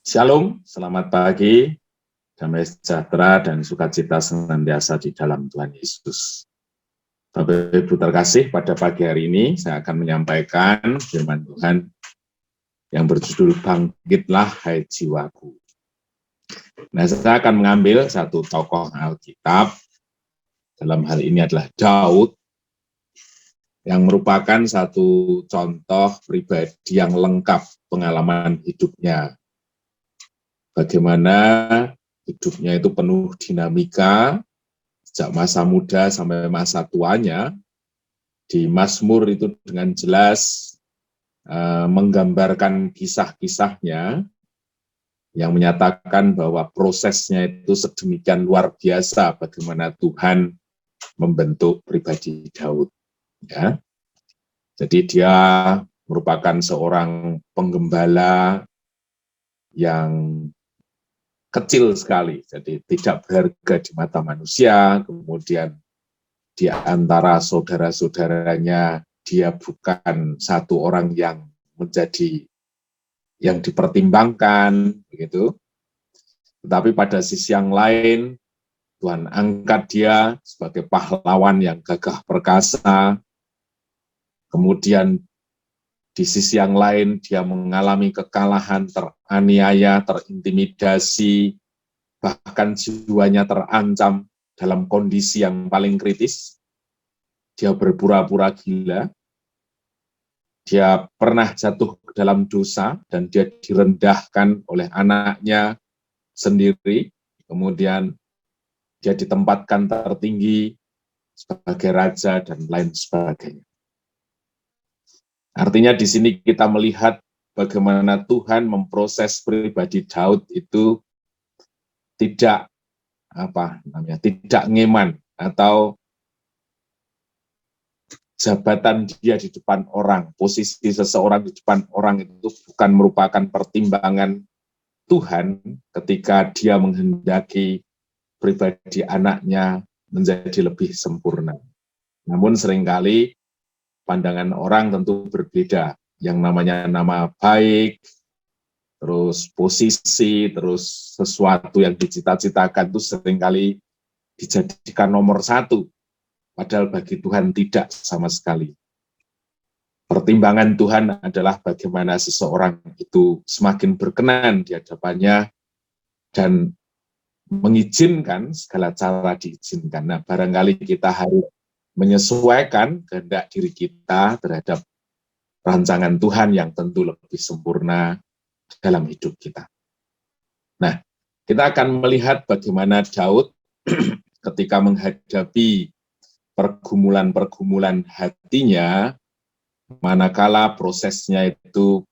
Shalom, selamat pagi, damai sejahtera dan sukacita senantiasa di dalam Tuhan Yesus. Bapak Ibu terkasih, pada pagi hari ini saya akan menyampaikan firman Tuhan yang berjudul Bangkitlah Hai Jiwaku. Nah, saya akan mengambil satu tokoh Alkitab, dalam hal ini adalah Daud, yang merupakan satu contoh pribadi yang lengkap pengalaman hidupnya. Bagaimana hidupnya itu penuh dinamika, sejak masa muda sampai masa tuanya. Di Mazmur itu dengan jelas menggambarkan kisah-kisahnya yang menyatakan bahwa prosesnya itu sedemikian luar biasa bagaimana Tuhan membentuk pribadi Daud. Ya. Jadi dia merupakan seorang penggembala yang kecil sekali, jadi tidak berharga di mata manusia, kemudian di antara saudara-saudaranya dia bukan satu orang yang menjadi yang dipertimbangkan, begitu. Tetapi pada sisi yang lain, Tuhan angkat dia sebagai pahlawan yang gagah perkasa. Kemudian di sisi yang lain dia mengalami kekalahan, teraniaya, terintimidasi, bahkan jiwanya terancam dalam kondisi yang paling kritis. Dia berpura-pura gila, dia pernah jatuh ke dalam dosa, dan dia direndahkan oleh anaknya sendiri, kemudian dia ditempatkan tertinggi sebagai raja, dan lain sebagainya. Artinya di sini kita melihat bagaimana Tuhan memproses pribadi Daud itu tidak tidak ngeman, atau jabatan dia di depan orang, posisi seseorang di depan orang itu bukan merupakan pertimbangan Tuhan ketika dia menghendaki pribadi anaknya menjadi lebih sempurna. Namun seringkali pandangan orang tentu berbeda. Yang namanya nama baik, terus posisi, terus sesuatu yang dicita-citakan itu seringkali dijadikan nomor satu. Padahal bagi Tuhan tidak sama sekali. Pertimbangan Tuhan adalah bagaimana seseorang itu semakin berkenan di hadapannya dan mengizinkan segala cara diizinkan. Nah, barangkali kita harus menyesuaikan kehendak diri kita terhadap rancangan Tuhan yang tentu lebih sempurna dalam hidup kita. Nah, kita akan melihat bagaimana Daud ketika menghadapi pergumulan-pergumulan hatinya, manakala prosesnya itu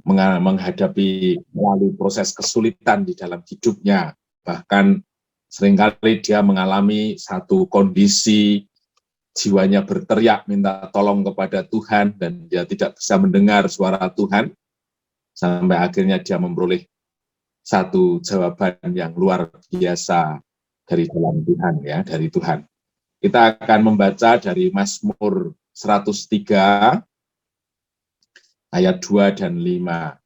menghadapi melalui proses kesulitan di dalam hidupnya, bahkan seringkali dia mengalami satu kondisi jiwanya berteriak minta tolong kepada Tuhan dan dia tidak bisa mendengar suara Tuhan, sampai akhirnya dia memperoleh satu jawaban yang luar biasa dari dalam Tuhan, ya, dari Tuhan. Kita akan membaca dari Mazmur 103 ayat 2 dan 5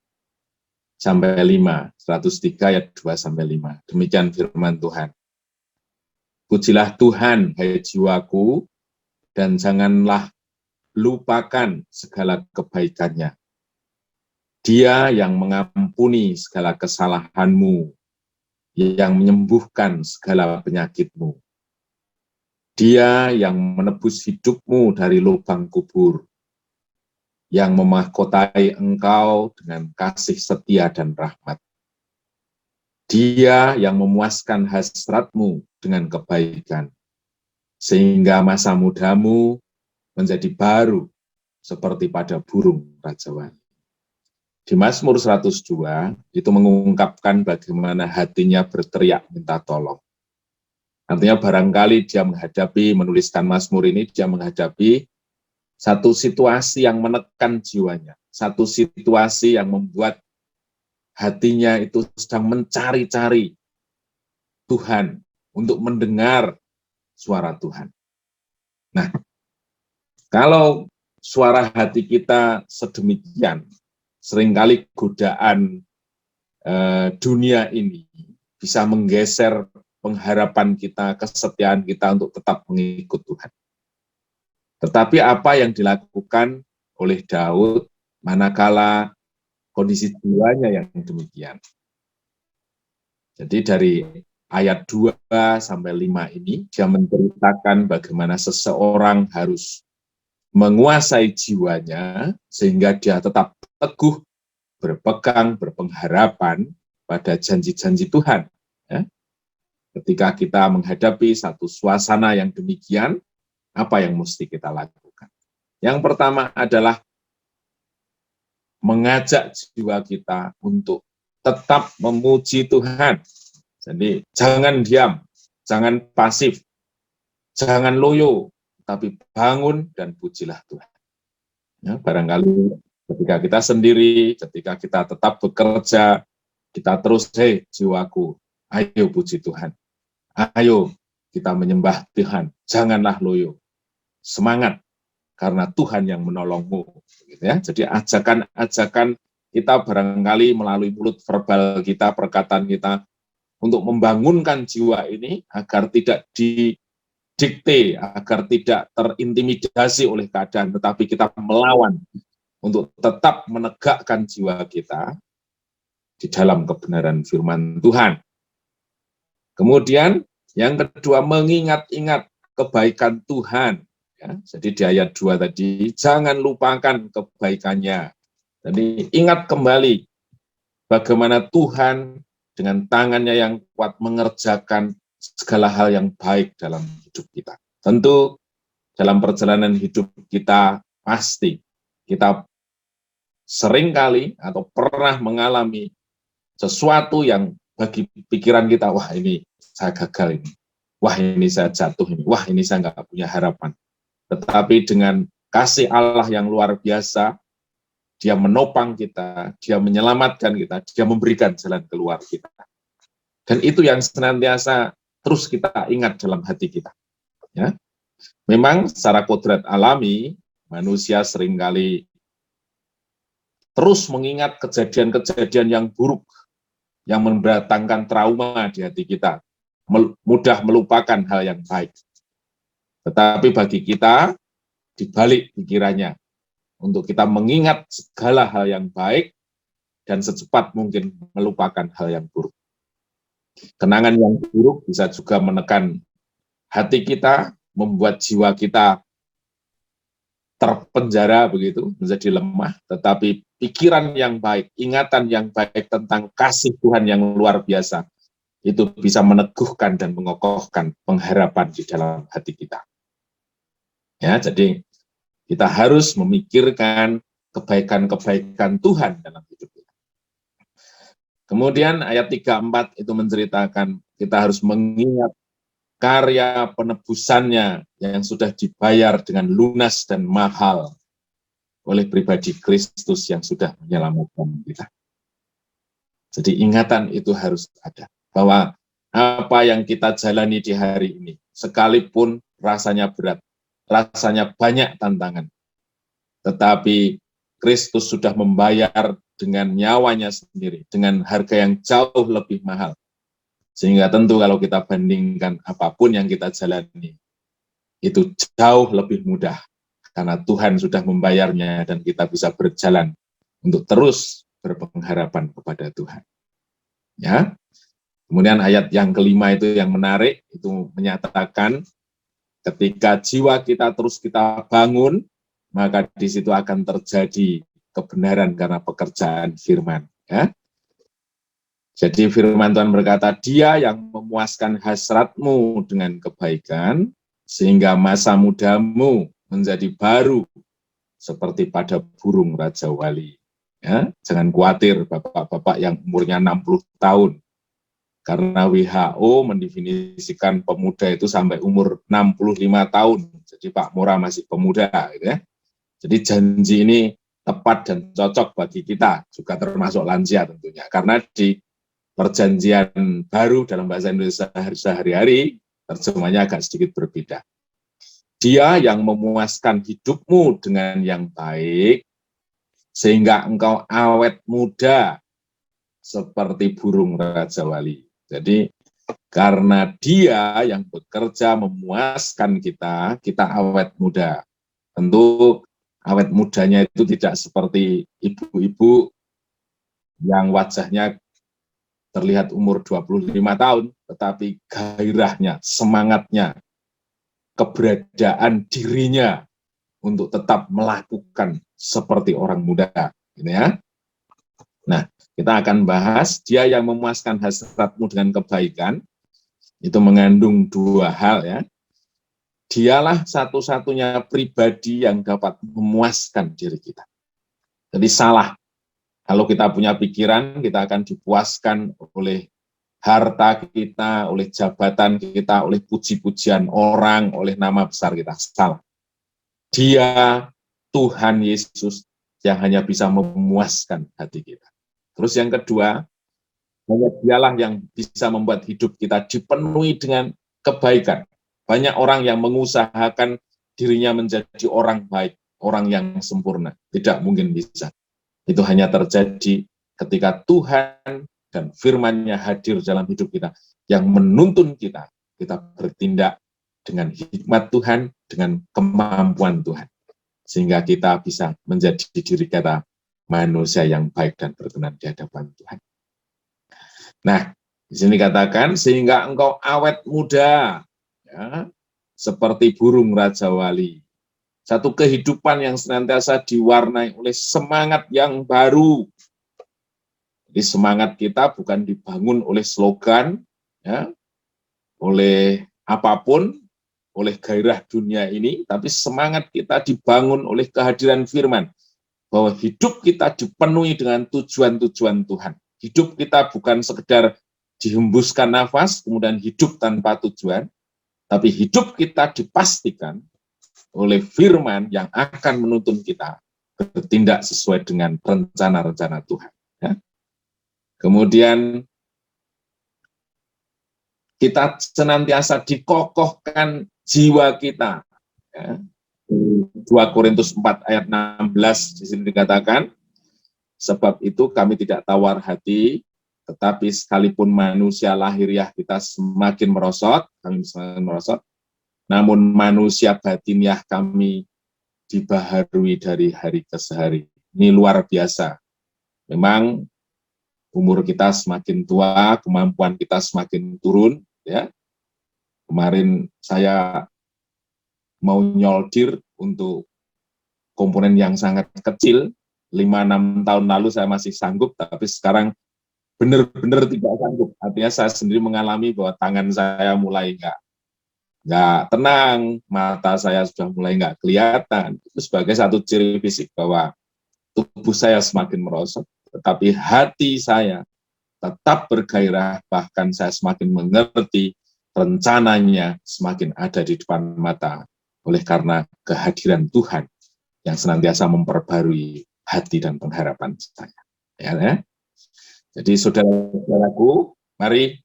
sampai 5, 103 ayat 2 sampai 5. Demikian firman Tuhan. Pujilah Tuhan, hai jiwaku, dan janganlah lupakan segala kebaikannya. Dia yang mengampuni segala kesalahanmu, yang menyembuhkan segala penyakitmu. Dia yang menebus hidupmu dari lubang kubur, yang memahkotai engkau dengan kasih setia dan rahmat. Dia yang memuaskan hasratmu dengan kebaikan, sehingga masa mudamu menjadi baru seperti pada burung rajawali. Di Mazmur 102 itu mengungkapkan bagaimana hatinya berteriak minta tolong. Artinya barangkali dia menuliskan Mazmur ini, dia menghadapi satu situasi yang menekan jiwanya, satu situasi yang membuat hatinya itu sedang mencari-cari Tuhan untuk mendengar suara Tuhan. Nah, kalau suara hati kita sedemikian, seringkali godaan dunia ini bisa menggeser pengharapan kita, kesetiaan kita untuk tetap mengikut Tuhan. Tetapi apa yang dilakukan oleh Daud manakala kondisi jiwanya yang demikian. Jadi dari ayat 2 sampai 5 ini, dia menceritakan bagaimana seseorang harus menguasai jiwanya, sehingga dia tetap teguh, berpegang, berpengharapan pada janji-janji Tuhan. Ya. Ketika kita menghadapi satu suasana yang demikian, apa yang mesti kita lakukan? Yang pertama adalah mengajak jiwa kita untuk tetap memuji Tuhan. Jadi jangan diam, jangan pasif, jangan loyo, tapi bangun dan pujilah Tuhan. Ya, barangkali ketika kita sendiri, ketika kita tetap bekerja, kita terus, jiwaku, ayo puji Tuhan. Ayo kita menyembah Tuhan, janganlah loyo. Semangat, karena Tuhan yang menolongmu. Gitu ya. Jadi ajakan-ajakan kita barangkali melalui mulut verbal kita, perkataan kita, untuk membangunkan jiwa ini agar tidak didikte, agar tidak terintimidasi oleh keadaan, tetapi kita melawan untuk tetap menegakkan jiwa kita di dalam kebenaran firman Tuhan. Kemudian yang kedua, mengingat-ingat kebaikan Tuhan. Ya, jadi di ayat 2 tadi, jangan lupakan kebaikannya. Jadi ingat kembali bagaimana Tuhan dengan tangannya yang kuat mengerjakan segala hal yang baik dalam hidup kita. Tentu dalam perjalanan hidup kita pasti kita seringkali atau pernah mengalami sesuatu yang bagi pikiran kita, wah ini saya gagal ini, wah ini saya jatuh ini, wah ini saya nggak punya harapan. Tetapi dengan kasih Allah yang luar biasa, dia menopang kita, dia menyelamatkan kita, dia memberikan jalan keluar kita. Dan itu yang senantiasa terus kita ingat dalam hati kita. Ya. Memang secara kodrat alami, manusia seringkali terus mengingat kejadian-kejadian yang buruk, yang mendatangkan trauma di hati kita, mudah melupakan hal yang baik. Tetapi bagi kita, dibalik pikirannya, untuk kita mengingat segala hal yang baik dan secepat mungkin melupakan hal yang buruk. Kenangan yang buruk bisa juga menekan hati kita, membuat jiwa kita terpenjara begitu, menjadi lemah, tetapi pikiran yang baik, ingatan yang baik tentang kasih Tuhan yang luar biasa, itu bisa meneguhkan dan mengokohkan pengharapan di dalam hati kita. Ya, jadi kita harus memikirkan kebaikan-kebaikan Tuhan dalam hidup kita. Kemudian ayat 3-4 itu menceritakan kita harus mengingat karya penebusannya yang sudah dibayar dengan lunas dan mahal oleh pribadi Kristus yang sudah menyelamatkan kita. Jadi ingatan itu harus ada, bahwa apa yang kita jalani di hari ini, sekalipun rasanya berat, rasanya banyak tantangan, tetapi Kristus sudah membayar dengan nyawanya sendiri, dengan harga yang jauh lebih mahal. Sehingga tentu kalau kita bandingkan apapun yang kita jalani, itu jauh lebih mudah, karena Tuhan sudah membayarnya dan kita bisa berjalan untuk terus berpengharapan kepada Tuhan. Ya. Kemudian ayat yang kelima itu yang menarik, itu menyatakan ketika jiwa kita terus kita bangun, maka di situ akan terjadi kebenaran karena pekerjaan firman. Ya. Jadi firman Tuhan berkata, dia yang memuaskan hasratmu dengan kebaikan, sehingga masa mudamu menjadi baru, seperti pada burung Raja Wali. Ya, jangan khawatir bapak-bapak yang umurnya 60 tahun, karena WHO mendefinisikan pemuda itu sampai umur 65 tahun. Jadi Pak Mora masih pemuda. Gitu ya. Jadi janji ini tepat dan cocok bagi kita, juga termasuk lansia tentunya. Karena di perjanjian baru dalam bahasa Indonesia sehari-hari, terjemahnya agak sedikit berbeda. Dia yang memuaskan hidupmu dengan yang baik, sehingga engkau awet muda seperti burung Raja Wali. Jadi karena dia yang bekerja memuaskan kita, kita awet muda. Tentu awet mudanya itu tidak seperti ibu-ibu yang wajahnya terlihat umur 25 tahun, tetapi gairahnya, semangatnya, keberadaan dirinya untuk tetap melakukan seperti orang muda. Ini ya. Nah, kita akan bahas dia yang memuaskan hasratmu dengan kebaikan, itu mengandung dua hal ya. Dialah satu-satunya pribadi yang dapat memuaskan diri kita. Jadi salah. Kalau kita punya pikiran, kita akan dipuaskan oleh harta kita, oleh jabatan kita, oleh puji-pujian orang, oleh nama besar kita. Salah. Dia, Tuhan Yesus, yang hanya bisa memuaskan hati kita. Terus yang kedua, hanya dialah yang bisa membuat hidup kita dipenuhi dengan kebaikan. Banyak orang yang mengusahakan dirinya menjadi orang baik, orang yang sempurna. Tidak mungkin bisa. Itu hanya terjadi ketika Tuhan dan firman-Nya hadir dalam hidup kita, yang menuntun kita bertindak dengan hikmat Tuhan, dengan kemampuan Tuhan. Sehingga kita bisa menjadi diri kita manusia yang baik dan berkenan di hadapan Tuhan. Nah, di sini katakan, sehingga engkau awet muda, ya, seperti burung Raja Wali. Satu kehidupan yang senantiasa diwarnai oleh semangat yang baru. Jadi semangat kita bukan dibangun oleh slogan, ya, oleh apapun, oleh gairah dunia ini, tapi semangat kita dibangun oleh kehadiran firman. Bahwa hidup kita dipenuhi dengan tujuan-tujuan Tuhan. Hidup kita bukan sekedar dihembuskan nafas, kemudian hidup tanpa tujuan, tapi hidup kita dipastikan oleh firman yang akan menuntun kita bertindak sesuai dengan rencana-rencana Tuhan. Ya. Kemudian kita senantiasa dikokohkan jiwa kita. Ya. 2 Korintus 4 ayat 16 di sini dikatakan, sebab itu kami tidak tawar hati, tetapi sekalipun manusia lahiriah kita semakin merosot, namun manusia batiniah kami dibaharui dari hari ke hari. Ini luar biasa. Memang umur kita semakin tua, kemampuan kita semakin turun. Ya. Kemarin saya mau nyoldir untuk komponen yang sangat kecil, 5-6 tahun lalu saya masih sanggup, tapi sekarang benar-benar tidak sanggup. Artinya saya sendiri mengalami bahwa tangan saya mulai nggak tenang, mata saya sudah mulai nggak kelihatan. Itu sebagai satu ciri fisik bahwa tubuh saya semakin merosot, tetapi hati saya tetap bergairah, bahkan saya semakin mengerti rencananya semakin ada di depan mata, oleh karena kehadiran Tuhan yang senantiasa memperbarui hati dan pengharapan saya. Ya. Jadi saudara-saudaraku, mari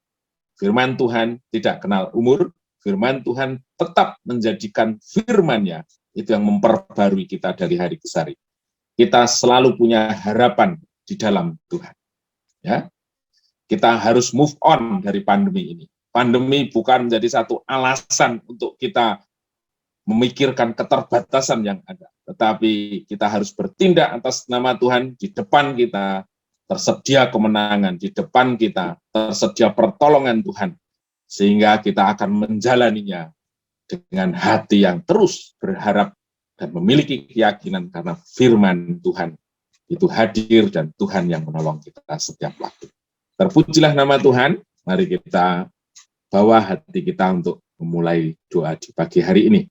firman Tuhan tidak kenal umur, firman Tuhan tetap menjadikan firman-Nya itu yang memperbarui kita dari hari ke hari. Kita selalu punya harapan di dalam Tuhan. Ya. Kita harus move on dari pandemi ini. Pandemi bukan menjadi satu alasan untuk kita memikirkan keterbatasan yang ada, tetapi kita harus bertindak atas nama Tuhan. Di depan kita tersedia kemenangan, di depan kita tersedia pertolongan Tuhan, sehingga kita akan menjalaninya dengan hati yang terus berharap dan memiliki keyakinan karena firman Tuhan itu hadir dan Tuhan yang menolong kita setiap waktu. Terpujilah nama Tuhan. Mari kita bawa hati kita untuk memulai doa di pagi hari ini.